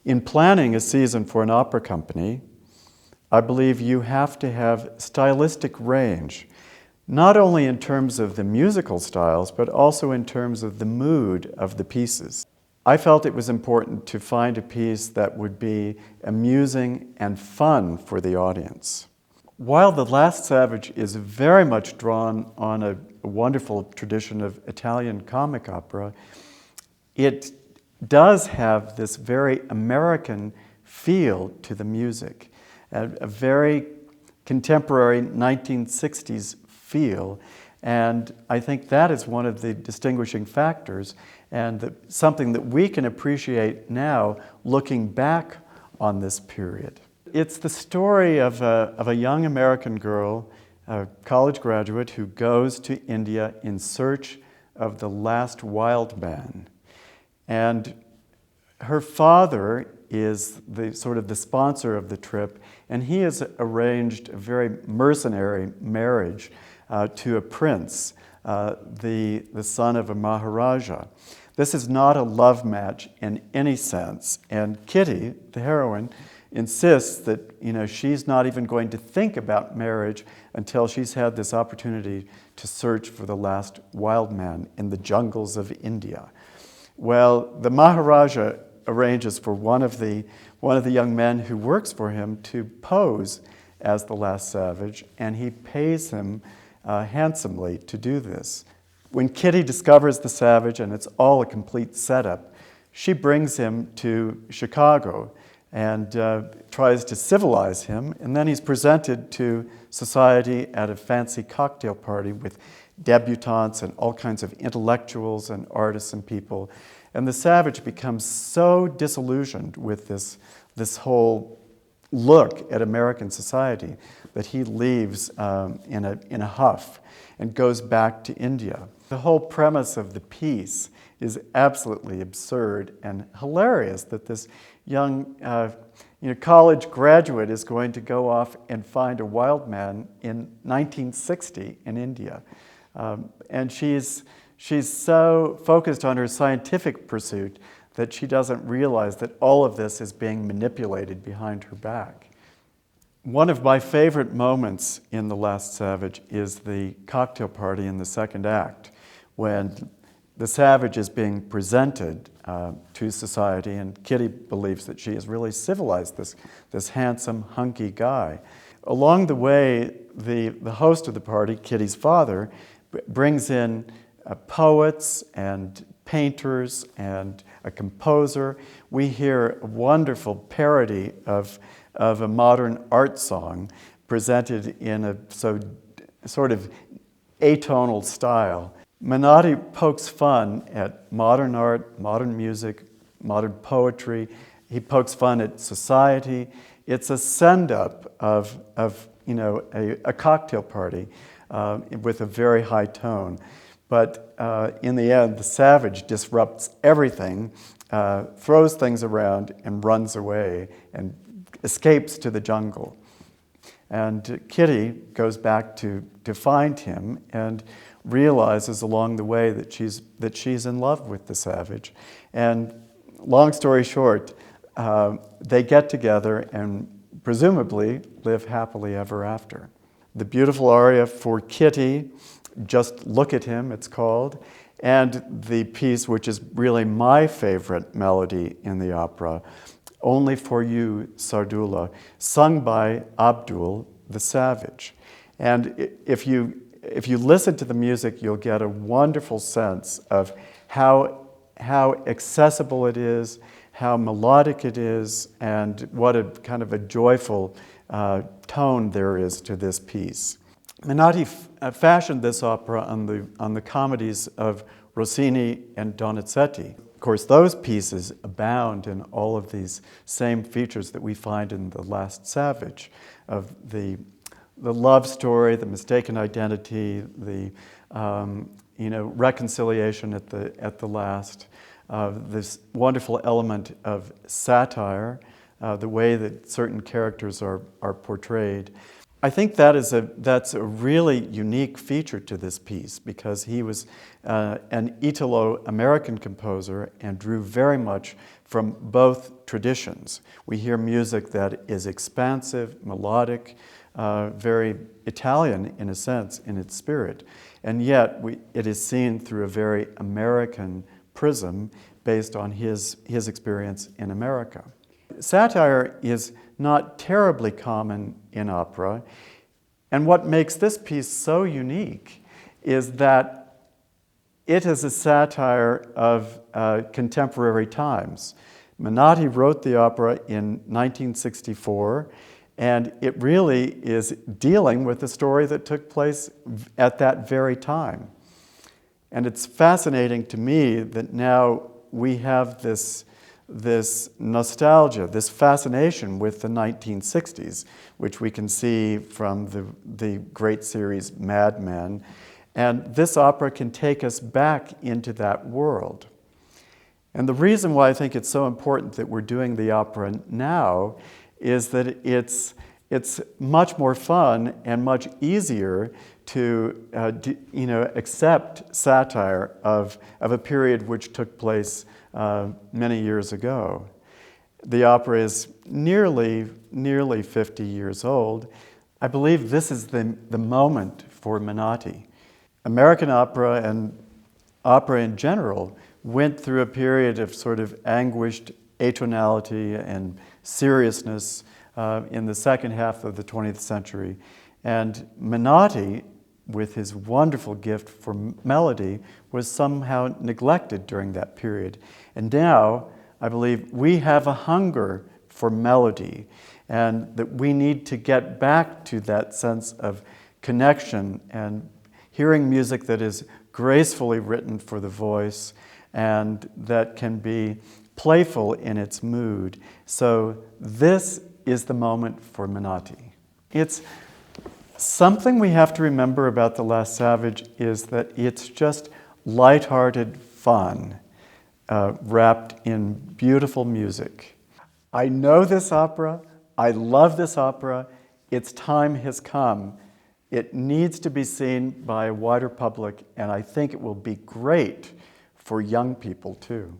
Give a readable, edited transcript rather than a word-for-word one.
In planning a season for an opera company, I believe you have to have stylistic range, not only in terms of the musical styles, but also in terms of the mood of the pieces. I felt it was important to find a piece that would be amusing and fun for the audience. While The Last Savage is very much drawn on a wonderful tradition of Italian comic opera, it does have this very American feel to the music, a very contemporary 1960s feel, and I think that is one of the distinguishing factors and something that we can appreciate now looking back on this period. It's the story of a young American girl, a college graduate, who goes to India in search of the last wild man. And her father is the sponsor of the trip, and he has arranged a very mercenary marriage to a prince, the son of a Maharaja. This is not a love match in any sense, and Kitty, the heroine, insists that she's not even going to think about marriage until she's had this opportunity to search for the last wild man in the jungles of India. Well, the Maharaja arranges for one of the young men who works for him to pose as the last savage, and he pays him handsomely to do this. When Kitty discovers the savage, and it's all a complete setup, she brings him to Chicago and tries to civilize him, and then he's presented to society at a fancy cocktail party with debutantes and all kinds of intellectuals and artists and people. And the savage becomes so disillusioned with this whole look at American society that he leaves in a huff and goes back to India. The whole premise of the piece is absolutely absurd and hilarious, that this young college graduate is going to go off and find a wild man in 1960 in India. And she's so focused on her scientific pursuit that she doesn't realize that all of this is being manipulated behind her back. One of my favorite moments in The Last Savage is the cocktail party in the second act, when the savage is being presented to society, and Kitty believes that she has really civilized this handsome, hunky guy. Along the way, the host of the party, Kitty's father, brings in poets and painters and a composer. We hear a wonderful parody of a modern art song presented in a sort of atonal style. Menotti pokes fun at modern art, modern music, modern poetry. He pokes fun at society. It's a send-up of a cocktail party with a very high tone. But in the end, the savage disrupts everything, throws things around, and runs away and escapes to the jungle. And Kitty goes back to find him and realizes along the way that she's in love with the savage. And long story short, they get together and presumably live happily ever after. The beautiful aria for Kitty, Just Look at Him, it's called, and the piece which is really my favorite melody in the opera, Only for You, Sardula, sung by Abdul the Savage. And if you listen to the music, you'll get a wonderful sense of how accessible it is, how melodic it is, and what a kind of a joyful tone there is to this piece. Menotti fashioned this opera on the comedies of Rossini and Donizetti. Of course, those pieces abound in all of these same features that we find in The Last Savage, of the love story, the mistaken identity, the reconciliation at the last, this wonderful element of satire, the way that certain characters are portrayed. I think that's a really unique feature to this piece, because he was an Italo-American composer and drew very much from both traditions. We hear music that is expansive, melodic, very Italian in a sense in its spirit, and yet it is seen through a very American prism based on his experience in America. Satire is not terribly common in opera, and what makes this piece so unique is that it is a satire of contemporary times. Menotti wrote the opera in 1964, and it really is dealing with a story that took place at that very time. And it's fascinating to me that now we have this nostalgia, this fascination with the 1960s, which we can see from the great series Mad Men. And this opera can take us back into that world. And the reason why I think it's so important that we're doing the opera now is that it's much more fun and much easier to accept satire of a period which took place many years ago. The opera is nearly 50 years old. I believe this is the moment for Menotti. American opera and opera in general went through a period of sort of anguished atonality and seriousness in the second half of the 20th century. And Menotti, with his wonderful gift for melody, was somehow neglected during that period. And now, I believe, we have a hunger for melody, and that we need to get back to that sense of connection and hearing music that is gracefully written for the voice and that can be playful in its mood. So this is the moment for Menotti. It's something we have to remember about The Last Savage is that it's just lighthearted fun wrapped in beautiful music. I know this opera. I love this opera. Its time has come. It needs to be seen by a wider public, and I think it will be great for young people too.